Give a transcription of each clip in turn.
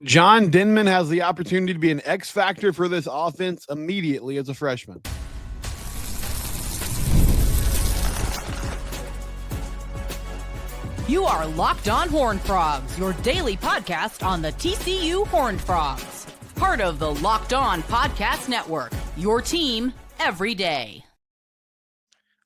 Jon Denman has the opportunity to be an X factor for this offense immediately as a freshman. You are Locked On Horned Frogs, your daily podcast on the TCU Horned Frogs. Part of the Locked On Podcast Network, your team every day.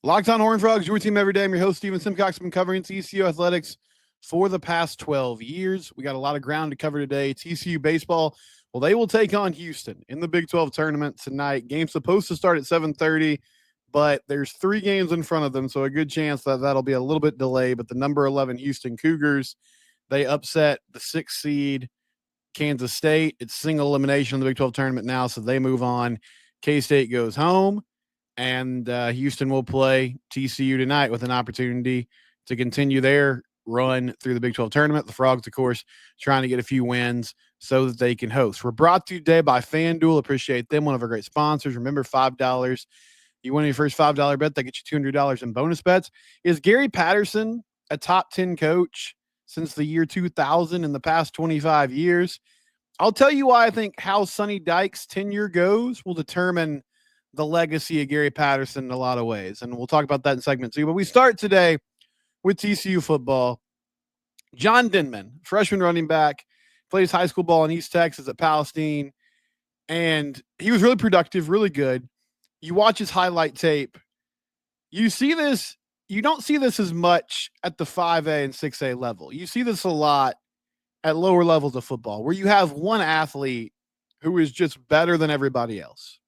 Locked On Horned Frogs, your team every day. I'm your host, Steven Simcox. I've been covering TCU athletics for the past 12 years. We got a lot of ground to cover today. TCU baseball, well, they will take on Houston in the Big 12 tournament tonight. Game's supposed to start at 7:30. But there's 3 games in front of them, so a good chance that that'll be a little bit delayed. But the number 11 Houston Cougars, they upset the 6th seed Kansas State. It's single elimination in the Big 12 tournament now, so they move on. K-State goes home, and Houston will play TCU tonight with an opportunity to continue their run through the Big 12 tournament. The Frogs, of course, trying to get a few wins so that they can host. We're brought to you today by FanDuel. Appreciate them, one of our great sponsors. Remember, $5. You win your first $5 bet, that gets you $200 in bonus bets. Is Gary Patterson a top 10 coach since the year 2000 in the past 25 years? I'll tell you why I think how Sonny Dykes' tenure goes will determine the legacy of Gary Patterson in a lot of ways. And we'll talk about that in segment 2. But we start today with TCU football. Jon Denman, freshman running back, plays high school ball in East Texas at Palestine. And he was really productive, really good. You watch his highlight tape, you see this, you don't see this as much at the 5A and 6A level. You see this a lot at lower levels of football where you have one athlete who is just better than everybody else.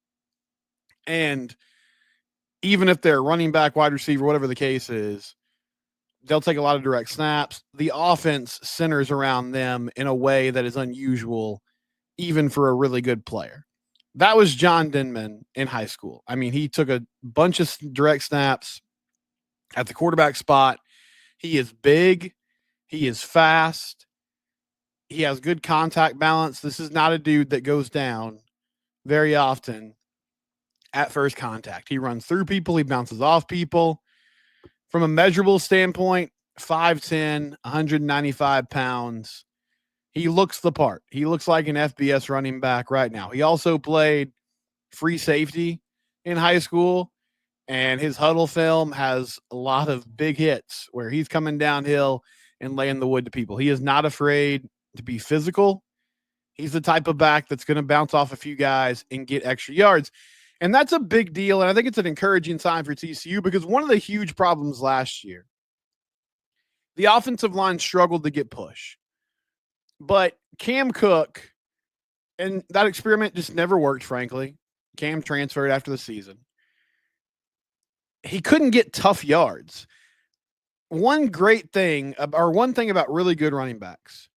And even if they're running back, wide receiver, whatever the case is, they'll take a lot of direct snaps. The offense centers around them in a way that is unusual, even for a really good player. That was Jon Denman in high school. I mean, he took a bunch of direct snaps at the quarterback spot. He is big. He is fast. He has good contact balance. This is not a dude that goes down very often at first contact. He runs through people. He bounces off people. From a measurable standpoint, 5'10", 195 pounds. He looks the part. He looks like an FBS running back right now. He also played free safety in high school, and his huddle film has a lot of big hits where he's coming downhill and laying the wood to people. He is not afraid to be physical. He's the type of back that's going to bounce off a few guys and get extra yards. And that's a big deal, and I think it's an encouraging sign for TCU because one of the huge problems last year, the offensive line struggled to get push. But Cam Cook, and that experiment just never worked, frankly. Cam transferred after the season. He couldn't get tough yards. One thing about really good running backs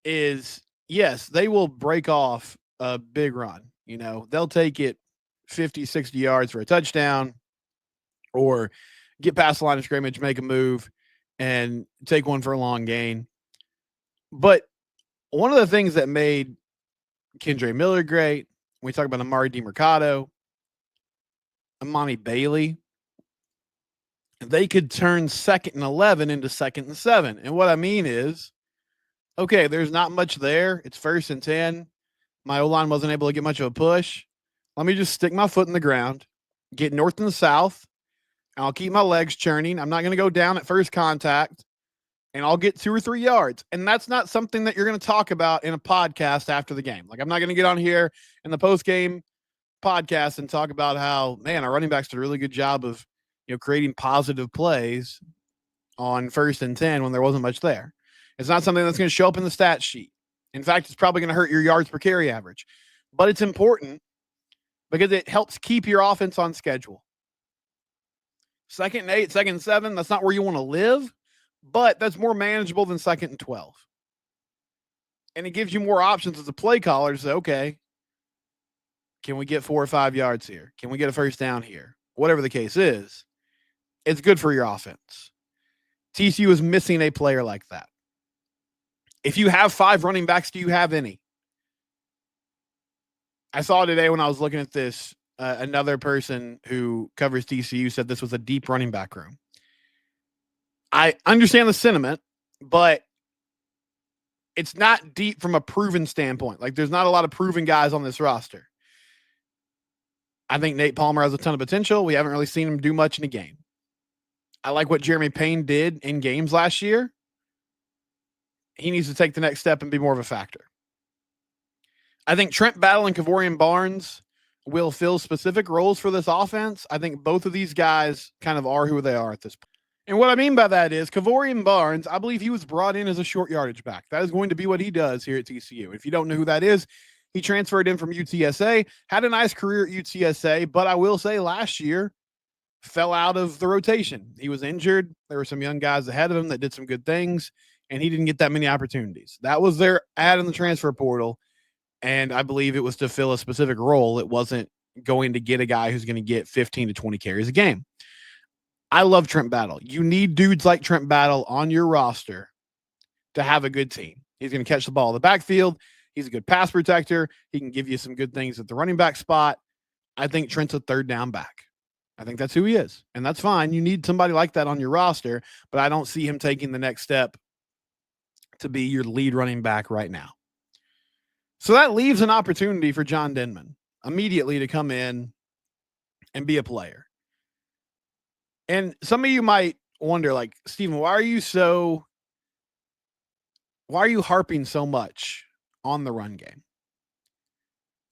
is, yes, they will break off a big run. You know, they'll take it 50, 60 yards for a touchdown or get past the line of scrimmage, make a move, and take one for a long gain. But one of the things that made Kendre Miller great, when we talk about Amari DiMercado, Amani Bailey, they could turn 2nd and 11 into 2nd and 7. And what I mean is, okay, there's not much there. It's 1st and 10. My O-line wasn't able to get much of a push. Let me just stick my foot in the ground, get north and south, and I'll keep my legs churning. I'm not going to go down at first contact. And I'll get 2 or 3 yards. And that's not something that you're going to talk about in a podcast after the game. Like, I'm not going to get on here in the post-game podcast and talk about how, man, our running backs did a really good job of, creating positive plays on 1st and 10 when there wasn't much there. It's not something that's going to show up in the stat sheet. In fact, it's probably going to hurt your yards per carry average. But it's important because it helps keep your offense on schedule. 2nd and 8, 2nd and 7, that's not where you want to live. But that's more manageable than 2nd and 12. And it gives you more options as a play caller to say, okay, can we get 4 or 5 yards here? Can we get a first down here? Whatever the case is, it's good for your offense. TCU is missing a player like that. If you have 5 running backs, do you have any? I saw today when I was looking at this, another person who covers TCU said this was a deep running back room. I understand the sentiment, but it's not deep from a proven standpoint. Like, there's not a lot of proven guys on this roster. I think Nate Palmer has a ton of potential. We haven't really seen him do much in a game. I like what Jeremy Payne did in games last year. He needs to take the next step and be more of a factor. I think Trent Battle and Kavorian Barnes will fill specific roles for this offense. I think both of these guys kind of are who they are at this point. And what I mean by that is Kavorian Barnes, I believe he was brought in as a short yardage back. That is going to be what he does here at TCU. If you don't know who that is, he transferred in from UTSA, had a nice career at UTSA, but I will say last year fell out of the rotation. He was injured. There were some young guys ahead of him that did some good things, and he didn't get that many opportunities. That was their ad in the transfer portal, and I believe it was to fill a specific role. It wasn't going to get a guy who's going to get 15 to 20 carries a game. I love Trent Battle. You need dudes like Trent Battle on your roster to have a good team. He's going to catch the ball in the backfield. He's a good pass protector. He can give you some good things at the running back spot. I think Trent's a third down back. I think that's who he is, and that's fine. You need somebody like that on your roster, but I don't see him taking the next step to be your lead running back right now. So that leaves an opportunity for Jon Denman immediately to come in and be a player. And some of you might wonder, like, Steven, why are you harping so much on the run game?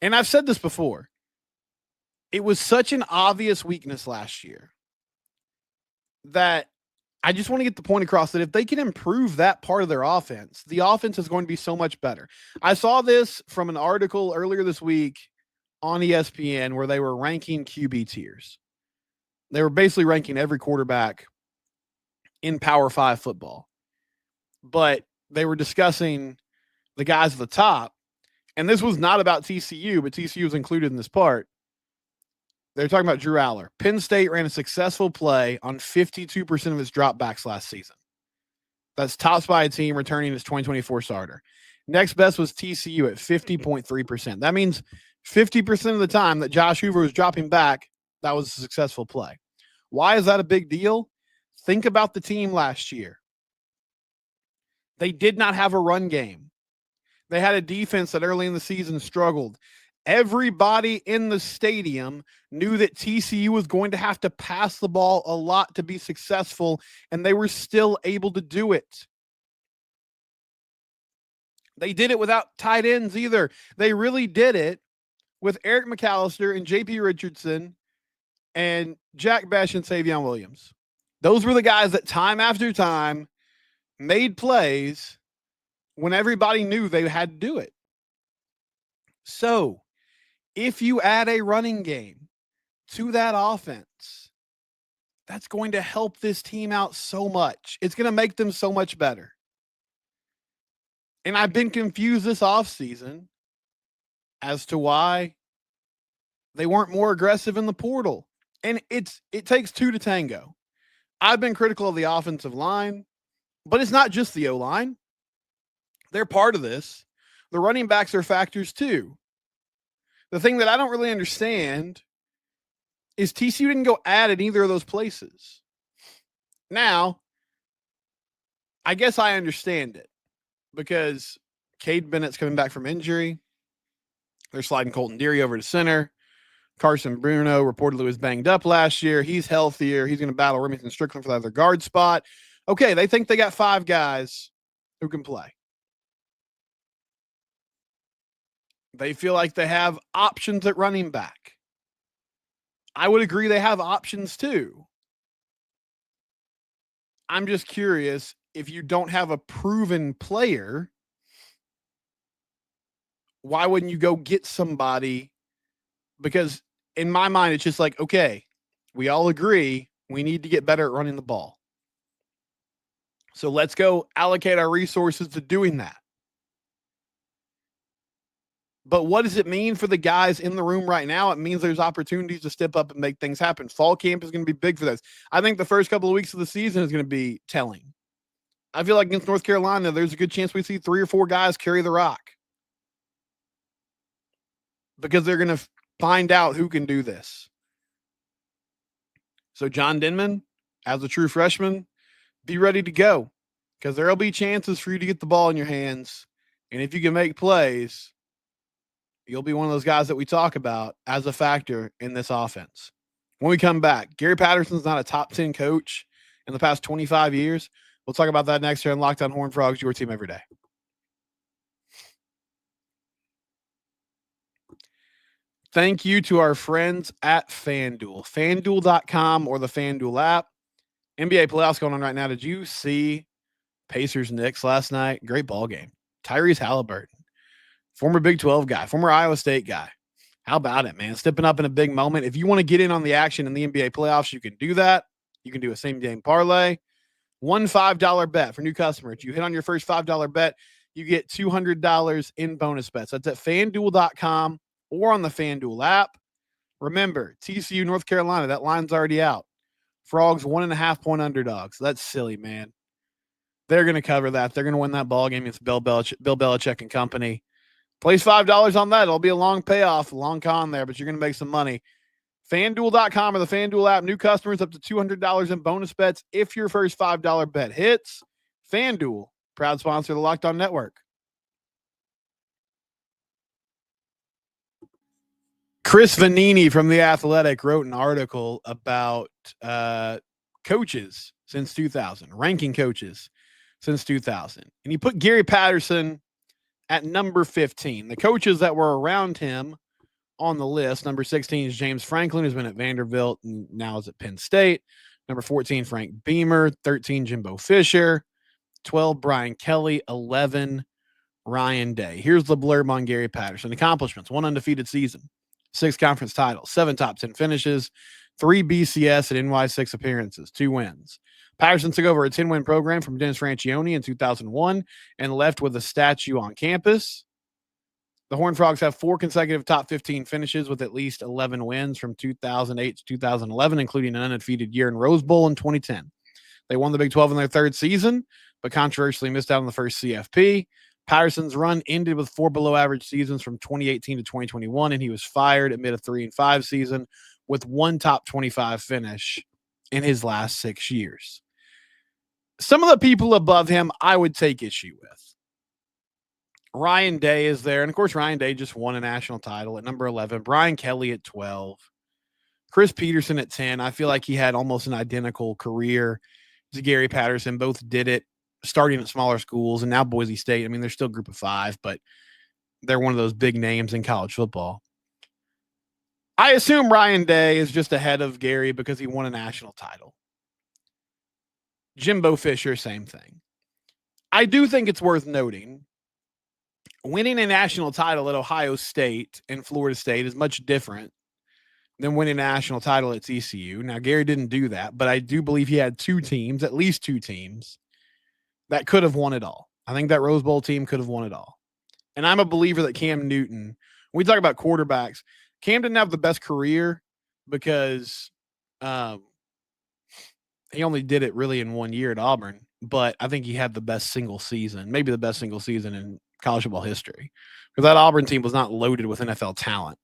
And I've said this before. It was such an obvious weakness last year that I just want to get the point across that if they can improve that part of their offense, the offense is going to be so much better. I saw this from an article earlier this week on ESPN where they were ranking QB tiers. They were basically ranking every quarterback in Power 5 football. But they were discussing the guys at the top, and this was not about TCU, but TCU was included in this part. They're talking about Drew Aller. Penn State ran a successful play on 52% of its dropbacks last season. That's tops by a team returning its 2024 starter. Next best was TCU at 50.3%. That means 50% of the time that Josh Hoover was dropping back, that was a successful play. Why is that a big deal? Think about the team last year. They did not have a run game. They had a defense that early in the season struggled. Everybody in the stadium knew that TCU was going to have to pass the ball a lot to be successful, and they were still able to do it. They did it without tight ends either. They really did it with Eric McAllister and J.P. Richardson and Jack Besh and Savion Williams. Those were the guys that time after time made plays when everybody knew they had to do it. So, if you add a running game to that offense, that's going to help this team out so much. It's going to make them so much better. And I've been confused this offseason as to why they weren't more aggressive in the portal. And it takes two to tango. I've been critical of the offensive line, but it's not just the O-line. They're part of this. The running backs are factors too. The thing that I don't really understand is TCU didn't go add at either of those places. Now, I guess I understand it because Cade Bennett's coming back from injury. They're sliding Colton Deary over to center. Carson Bruno reportedly was banged up last year. He's healthier. He's going to battle Remington Strickland for that other guard spot. Okay, they think they got 5 guys who can play. They feel like they have options at running back. I would agree they have options too. I'm just curious, if you don't have a proven player, why wouldn't you go get somebody? Because in my mind, it's just like, okay, we all agree we need to get better at running the ball. So let's go allocate our resources to doing that. But what does it mean for the guys in the room right now? It means there's opportunities to step up and make things happen. Fall camp is going to be big for this. I think the first couple of weeks of the season is going to be telling. I feel like against North Carolina, there's a good chance we see 3 or 4 guys carry the rock. Because they're going to find out who can do this. So Jon Denman, as a true freshman, be ready to go. Because there will be chances for you to get the ball in your hands And if you can make plays, you'll be one of those guys that we talk about as a factor in this offense. When we come back, Gary Patterson's not a top 10 coach in the past 25 years. We'll talk about that next year on Locked On Horned Frogs, your team every day. Thank you to our friends at FanDuel. FanDuel.com or the FanDuel app. NBA playoffs going on right now. Did you see Pacers Knicks last night? Great ball game. Tyrese Halliburton, former Big 12 guy, former Iowa State guy. How about it, man? Stepping up in a big moment. If you want to get in on the action in the NBA playoffs, you can do that. You can do a same game parlay. One $5 bet for new customers. You hit on your first $5 bet, you get $200 in bonus bets. That's at FanDuel.com or on the FanDuel app. Remember, TCU, North Carolina, that line's already out. Frogs 1.5-point underdogs. That's silly, man. They're going to cover that. They're going to win that ball game against Bill Belichick and company. Place $5 on that. It'll be a long payoff, a long con there, but you're going to make some money. FanDuel.com or the FanDuel app. New customers up to $200 in bonus bets if your first $5 bet hits. FanDuel, proud sponsor of the Locked On Network. Chris Vanini from The Athletic wrote an article about coaches since 2000, ranking coaches since 2000. And he put Gary Patterson at number 15. The coaches that were around him on the list, number 16 is James Franklin, who's been at Vanderbilt and now is at Penn State. Number 14, Frank Beamer. 13, Jimbo Fisher. 12, Brian Kelly. 11, Ryan Day. Here's the blurb on Gary Patterson. Accomplishments: 1 undefeated season, 6 conference titles, 7 top 10 finishes, 3 BCS and NY6 appearances, 2 wins. Patterson took over a 10-win program from Dennis Franchione in 2001 and left with a statue on campus. The Horned Frogs have 4 consecutive top 15 finishes with at least 11 wins from 2008 to 2011, including an undefeated year in Rose Bowl in 2010. They won the Big 12 in their 3rd season, but controversially missed out on the first CFP. Patterson's run ended with 4 below-average seasons from 2018 to 2021, and he was fired amid a 3-5 season with 1 top 25 finish in his last 6 years. Some of the people above him I would take issue with. Ryan Day is there, and of course Ryan Day just won a national title at number 11. Brian Kelly at 12. Chris Peterson at 10. I feel like he had almost an identical career to Gary Patterson. Both did it starting at smaller schools, and now Boise State. I mean, they're still a group of 5, but they're one of those big names in college football. I assume Ryan Day is just ahead of Gary because he won a national title. Jimbo Fisher, same thing. I do think it's worth noting, winning a national title at Ohio State and Florida State is much different than winning a national title at TCU. Now, Gary didn't do that, but I do believe he had 2 teams, at least 2 teams, that could have won it all. I think that Rose Bowl team could have won it all. And I'm a believer that Cam Newton, when we talk about quarterbacks, Cam didn't have the best career because he only did it really in 1 year at Auburn, but I think he had the best single season, maybe the best single season in college football history, because that Auburn team was not loaded with NFL talent.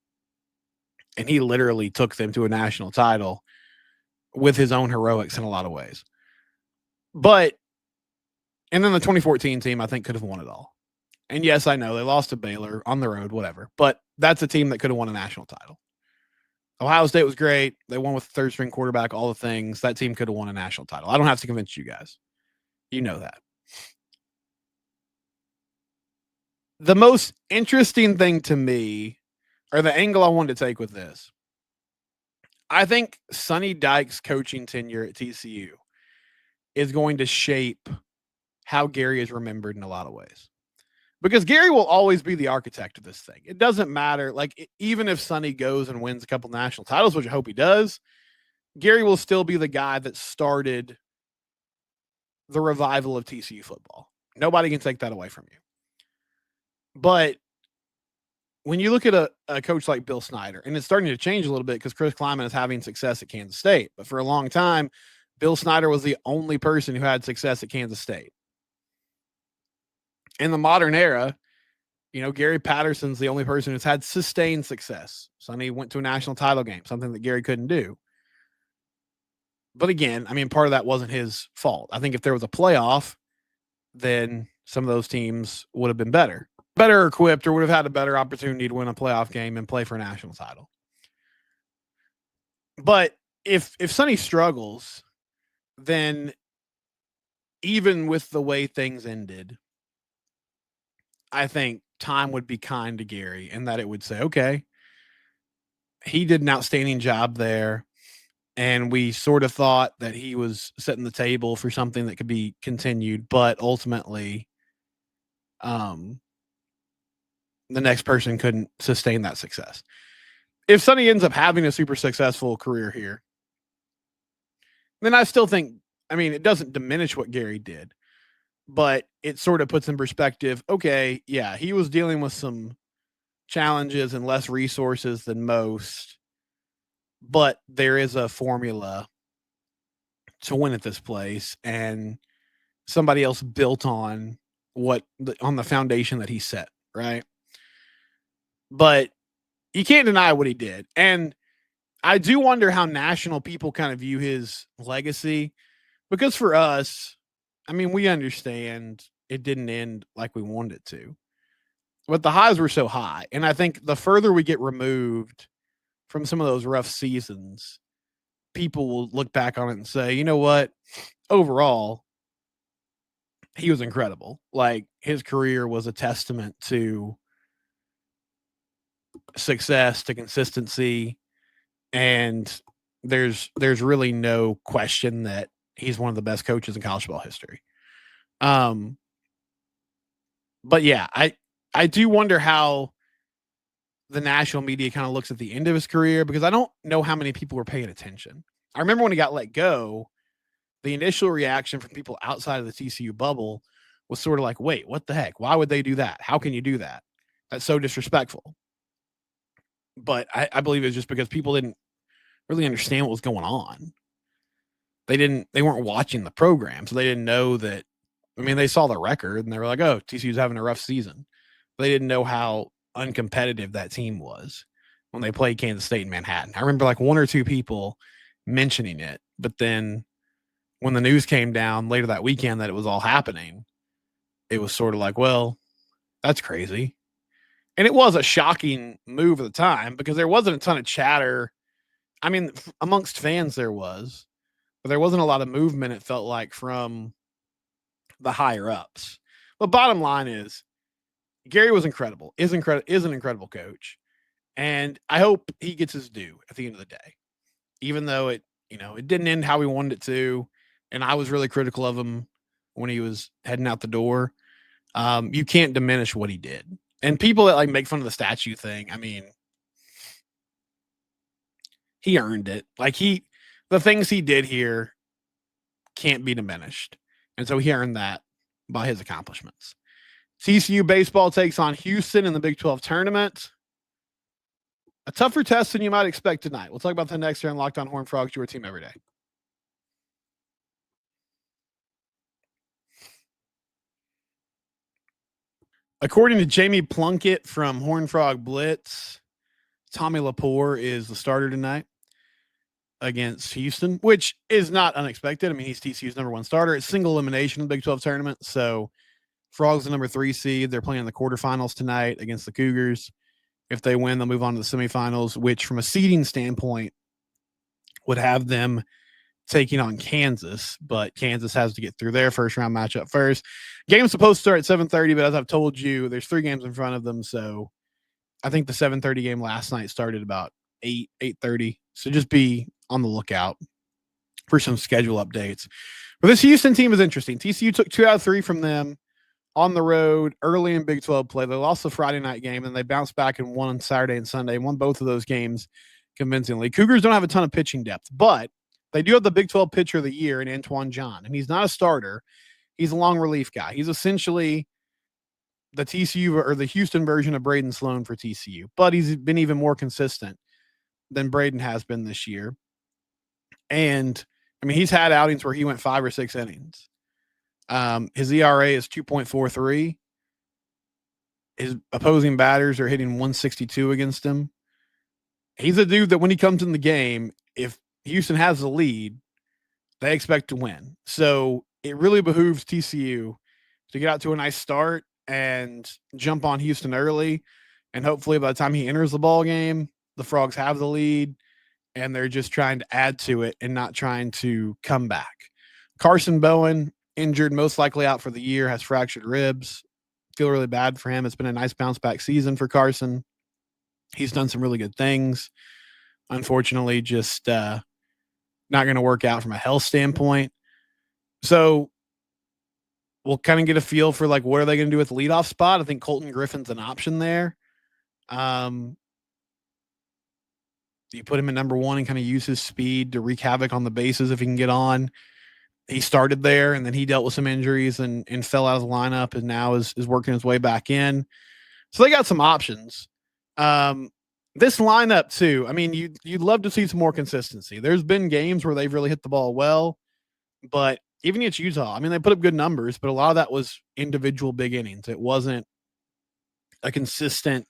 And he literally took them to a national title with his own heroics in a lot of ways. And then the 2014 team, I think, could have won it all. And yes, I know they lost to Baylor on the road, whatever, but that's a team that could have won a national title. Ohio State was great. They won with the 3rd-string quarterback, all the things. That team could have won a national title. I don't have to convince you guys. You know that. The most interesting thing to me, or the angle I wanted to take with this, I think Sonny Dykes' coaching tenure at TCU is going to shape how Gary is remembered in a lot of ways. Because Gary will always be the architect of this thing. It doesn't matter. Like, even if Sonny goes and wins a couple national titles, which I hope he does, Gary will still be the guy that started the revival of TCU football. Nobody can take that away from you. But when you look at a coach like Bill Snyder, and it's starting to change a little bit because Chris Kleiman is having success at Kansas State. But for a long time, Bill Snyder was the only person who had success at Kansas State. In the modern era, Gary Patterson's the only person who's had sustained success. Sonny went to a national title game, something that Gary couldn't do. But again, I mean, part of that wasn't his fault. I think if there was a playoff, then some of those teams would have been better. better equipped or would have had a better opportunity to win a playoff game and play for a national title. But if Sonny struggles, then even with the way things ended, I think time would be kind to Gary and that it would say, okay, he did an outstanding job there. And we sort of thought that he was setting the table for something that could be continued, but ultimately, the next person couldn't sustain that success. If Sonny ends up having a super successful career here, then I still think, I mean, it doesn't diminish what Gary did, but it sort of puts in perspective, okay, yeah, he was dealing with some challenges and less resources than most, but there is a formula to win at this place, and somebody else built on on the foundation that he set, right? But you can't deny what he did. And I do wonder how national people kind of view his legacy, because for us, I mean, we understand it didn't end like we wanted it to, but the highs were so high. And I think the further we get removed from some of those rough seasons, people will look back on it and say, you know what? Overall, he was incredible. Like, his career was a testament to success, to consistency, and there's really no question that he's one of the best coaches in college football history. Um, but yeah, I do wonder how the national media kind of looks at the end of his career, because I don't know how many people were paying attention. I remember when he got let go, the initial reaction from people outside of the TCU bubble was sort of like, wait, what the heck? Why would they do that? How can you do that? That's so disrespectful. But I believe it's just because people didn't really understand what was going on. They weren't watching the program, so they didn't know that. I mean, they saw the record and they were like, oh, TCU's having a rough season. They didn't know how uncompetitive that team was when they played Kansas State in Manhattan. I remember like one or two people mentioning it, but then when the news came down later that weekend that it was all happening, it was sort of like, well, that's crazy. And it was a shocking move at the time because there wasn't a ton of chatter. I mean, amongst fans there was, but there wasn't a lot of movement, it felt like, from the higher ups. But bottom line is, Gary was incredible, is an incredible coach. And I hope he gets his due at the end of the day, even though it didn't end how we wanted it to. And I was really critical of him when he was heading out the door. You can't diminish what he did. And people that like make fun of the statue thing, I mean, he earned it. Like, the things he did here can't be diminished. And so he earned that by his accomplishments. TCU baseball takes on Houston in the Big 12 tournament. A tougher test than you might expect tonight. We'll talk about that next year on Locked On Horned Frogs, your team every day. According to Jamie Plunkett from Horned Frog Blitz, Tommy Lepore is the starter tonight against Houston, which is not unexpected. I mean, he's TCU's number one starter. It's single elimination in the Big 12 tournament. So Frogs the number 3 seed. They're playing in the quarterfinals tonight against the Cougars. If they win, they'll move on to the semifinals, which from a seeding standpoint would have them taking on Kansas, but Kansas has to get through their first round matchup first. Game's supposed to start at 7:30, but as I've told you, there's 3 games in front of them. So I think the 7:30 game last night started about 8:30. So just be on the lookout for some schedule updates. But this Houston team is interesting. TCU took 2 out of 3 from them on the road early in Big 12 play. They lost the Friday night game, and they bounced back and won on Saturday and Sunday, won both of those games convincingly. Cougars don't have a ton of pitching depth, but they do have the Big 12 pitcher of the year in Antoine John, and he's not a starter. He's a long relief guy. He's essentially the TCU or the Houston version of Braden Sloan for TCU, but he's been even more consistent than Braden has been this year. And I mean, he's had outings where he went 5 or 6 innings. His ERA is 2.43. His opposing batters are hitting 162 against him. He's a dude that when he comes in the game, if Houston has the lead, they expect to win. So it really behooves TCU to get out to a nice start and jump on Houston early. And hopefully by the time he enters the ball game, the Frogs have the lead and they're just trying to add to it and not trying to come back. Carson Bowen, injured, most likely out for the year, has fractured ribs. Feel really bad for him. It's been a nice bounce back season for Carson. He's done some really good things. Unfortunately, just not going to work out from a health standpoint. So we'll kind of get a feel for like what are they going to do with the leadoff spot. I think Colton Griffin's an option there. You put him at number one and kind of use his speed to wreak havoc on the bases if he can get on. He started there and then he dealt with some injuries and fell out of the lineup and now is working his way back in. So they got some options. This lineup too, I mean, you'd love to see some more consistency. There's been games where they've really hit the ball well, but even against Utah, I mean, they put up good numbers, but a lot of that was individual big innings. It wasn't a consistent,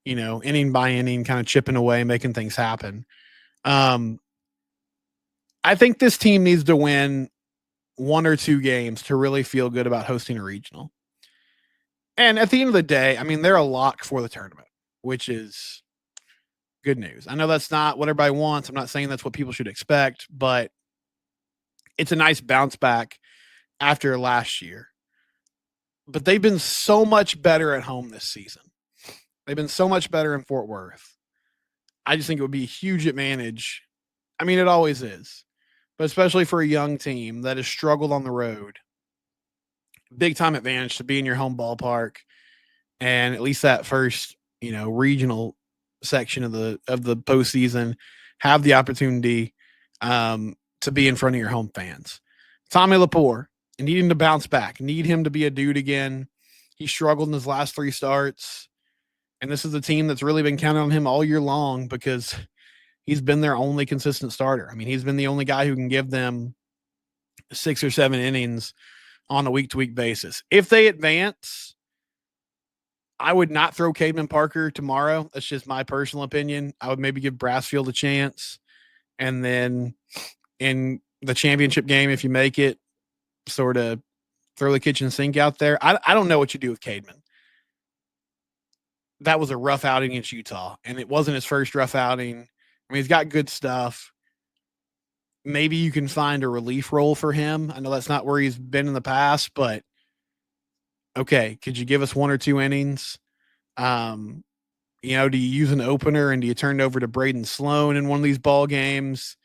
inning by inning kind of chipping away, making things happen. I think this team needs to win one or two games to really feel good about hosting a regional. And at the end of the day, I mean, they're a lock for the tournament, which is good news. I know that's not what everybody wants. I'm not saying that's what people should expect, but it's a nice bounce back after last year. But they've been so much better at home this season. They've been so much better in Fort Worth. I just think it would be a huge advantage. I mean, it always is, but especially for a young team that has struggled on the road, big time advantage to be in your home ballpark and at least that first, regional section of the postseason have the opportunity to be in front of your home fans. Tommy Lepore, need him to bounce back, need him to be a dude again. He struggled in his last three starts. And this is a team that's really been counting on him all year long because he's been their only consistent starter. I mean, he's been the only guy who can give them 6 or 7 innings on a week-to-week basis. If they advance, I would not throw Cademan Parker tomorrow. That's just my personal opinion. I would maybe give Brassfield a chance. And then in the championship game, if you make it, sort of throw the kitchen sink out there. I don't know what you do with Cademan. That was a rough outing against Utah, and it wasn't his first rough outing. I mean, he's got good stuff. Maybe you can find a relief role for him. I know that's not where he's been in the past, but okay, could you give us 1 or 2 innings? Do you use an opener and do you turn it over to Braden Sloan in one of these ball games?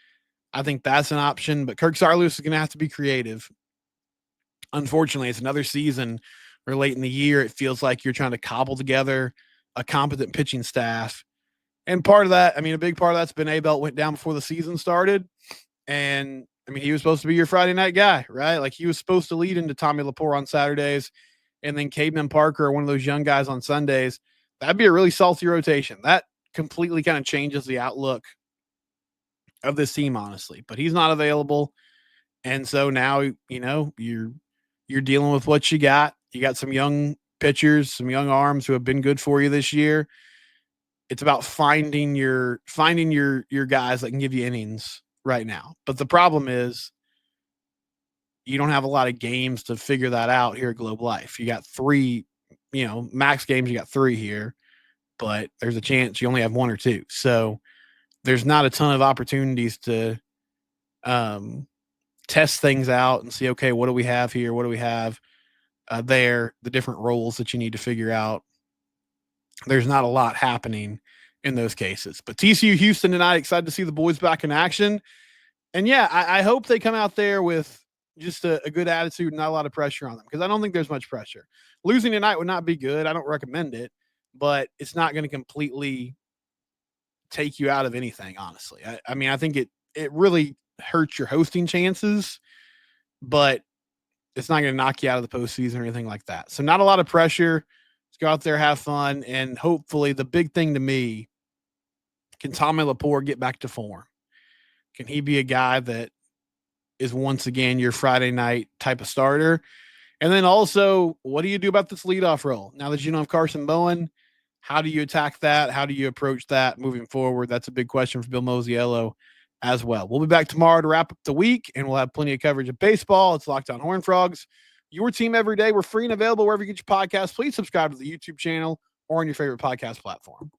I think that's an option, but Kirk Saarloos is going to have to be creative. Unfortunately, it's another season where late in the year, it feels like you're trying to cobble together a competent pitching staff. And part of that, I mean, a big part of that's been Abelt went down before the season started. And I mean, he was supposed to be your Friday night guy, right? Like he was supposed to lead into Tommy Lepore on Saturdays and then Cademan Parker or one of those young guys on Sundays. That'd be a really salty rotation. That completely kind of changes the outlook of this team, honestly. But he's not available. And so now, you're dealing with what you got. You got some young pitchers, some young arms who have been good for you this year. It's about finding your guys that can give you innings right now. But the problem is you don't have a lot of games to figure that out here at Globe Life. You got 3, max games, you got 3 here, but there's a chance you only have 1 or 2. So there's not a ton of opportunities to test things out and see, okay, what do we have here? What do we have there? The different roles that you need to figure out. There's not a lot happening in those cases. But TCU Houston tonight, excited to see the boys back in action. And yeah, I hope they come out there with just a good attitude and not a lot of pressure on them because I don't think there's much pressure. Losing tonight would not be good. I don't recommend it, but it's not going to completely take you out of anything, honestly. I mean, I think it really hurts your hosting chances, but it's not going to knock you out of the postseason or anything like that. So not a lot of pressure. Let's go out there, have fun, and hopefully the big thing to me, can Tommy Lepore get back to form? Can he be a guy that is once again your Friday night type of starter? And then also, what do you do about this leadoff role? Now that you don't have Carson Bowen, how do you attack that? How do you approach that moving forward? That's a big question for Bill Mosiello as well. We'll be back tomorrow to wrap up the week, and we'll have plenty of coverage of baseball. It's Locked On Horned Frogs, Your Team Every Day. We're free and available wherever you get your podcasts. Please subscribe to the YouTube channel or on your favorite podcast platform.